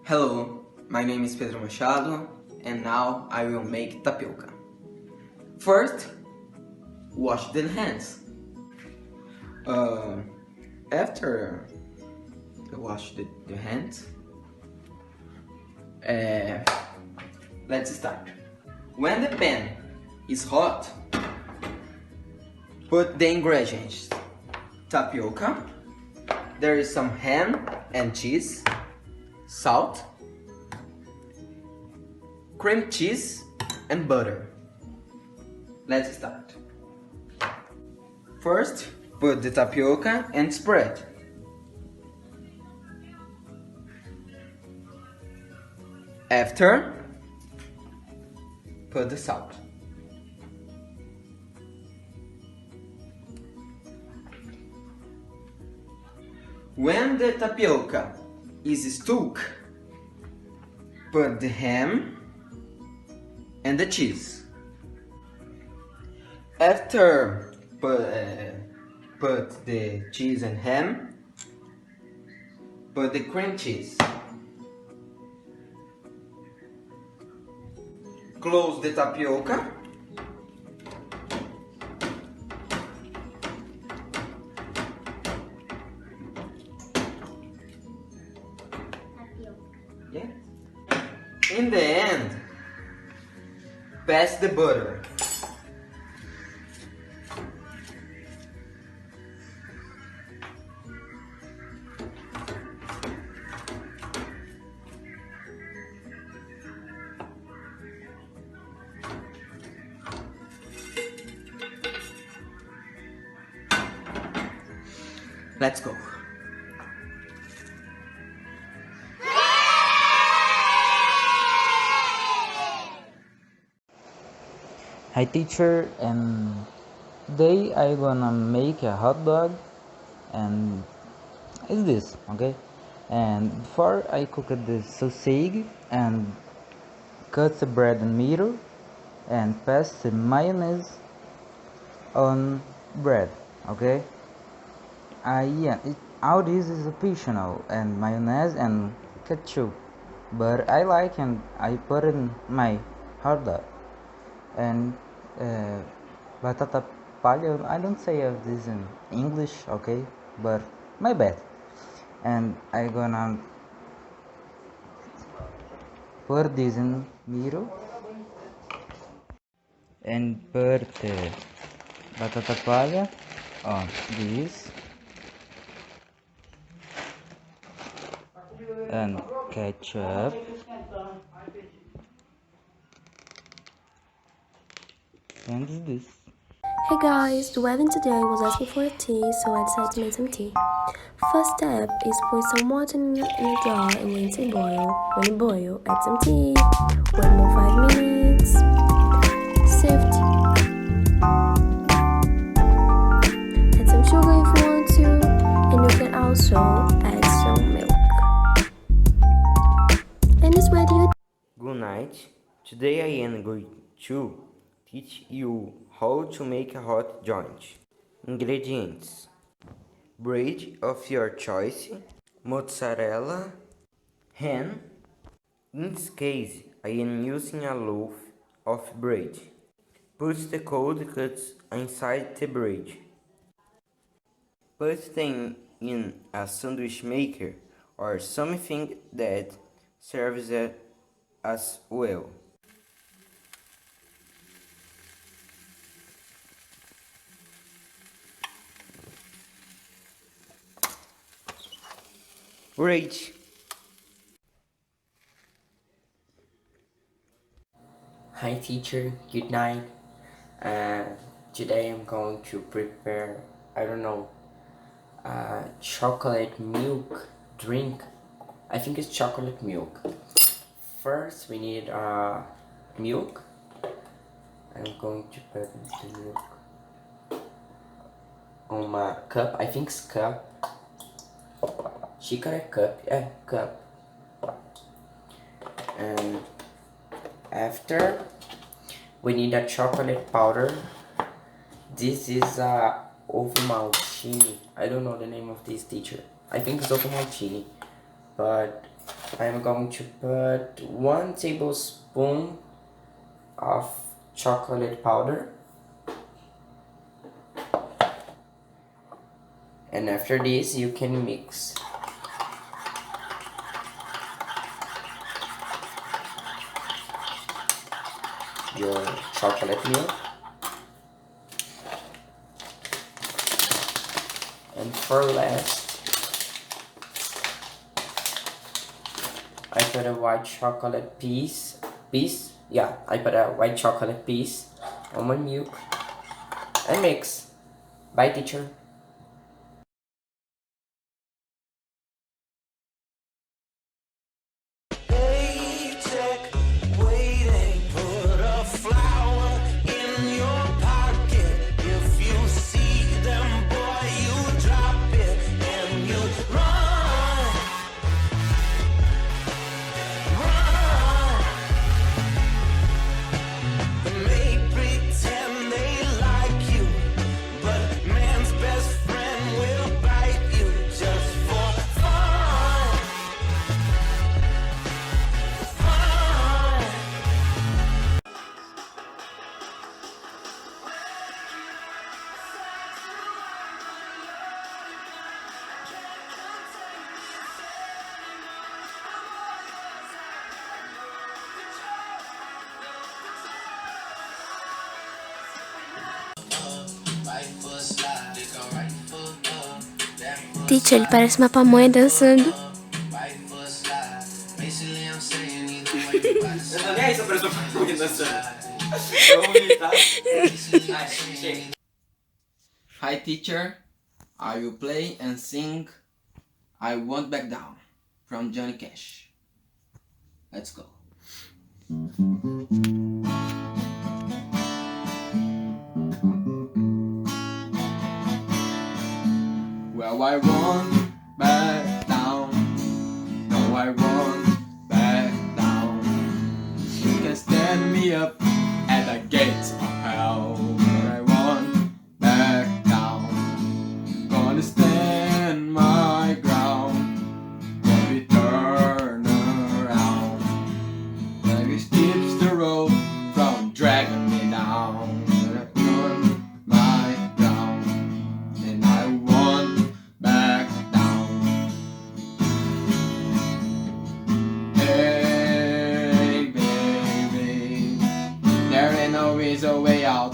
Hello, my name is Pedro Machado and now I will make tapioca. First, wash the hands. After you wash the hands, let's start. When the pan is hot, put the ingredients. Tapioca, there is some ham and cheese, salt, cream cheese and butter. Let's start. First, put the tapioca and spread. After, put the salt. When the tapioca is stuck, put the ham and the cheese. After put the cheese and ham, put the cream cheese. Close the tapioca. Yeah. In the end, pass the butter. Let's go. Hi teacher, and today I gonna make a hot dog, and is this okay? And before I cook the sausage and cut the bread in middle and pass the mayonnaise on bread, okay? All this is optional and mayonnaise and ketchup, but I like and I put in my hot dog. And batata palha, I don't say of this in English, okay, but my bad. And I gonna put this in middle and put the batata palha on this and ketchup and this. Hey guys, the wedding today was asking for a tea, so I decided to make some tea. First step is pour some water in a jar and let it boil. When it boils, add some tea. Wait more 5 minutes. Sift. Add some sugar if you want to, and you can also add some milk. And it's ready. Good night. Today I am going to teach you how to make a hot joint. Ingredients: bread of your choice, mozzarella, ham. In this case, I am using a loaf of bread. Put the cold cuts inside the bread. Put them in a sandwich maker or something that serves as well. Great! Hi teacher, good night. Today I'm going to prepare, chocolate milk drink. I think it's chocolate milk. First we need milk. I'm going to put the milk on my cup. I think it's cup. Xícara cup, yeah, cup. And after we need a chocolate powder. This is a Ovomaltine. I don't know the name of this teacher. I think it's Ovomaltine, but I'm going to put 1 tablespoon of chocolate powder. And after this, you can mix. Your chocolate milk. And for last, I put a white chocolate piece. Yeah, I put a white chocolate piece on my milk and mix. Bye, teacher. Teacher, ele parece uma pamonha dançando. Eu tô nem aí se eu pareço uma pamonha dançando. Vamos ver, tá? Chega. Hi teacher, I will play and sing I Won't Back Down from Johnny Cash. Let's go. Well, I won't back down. No, I won't back down. You can stand me up at the gates of hell. But I won't back down. Gonna stand my ground. Won't be turned around. Like keeps the road from dragging me down. But I won't my ground. And I won't back down. Hey baby, there ain't always a way out.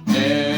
Hey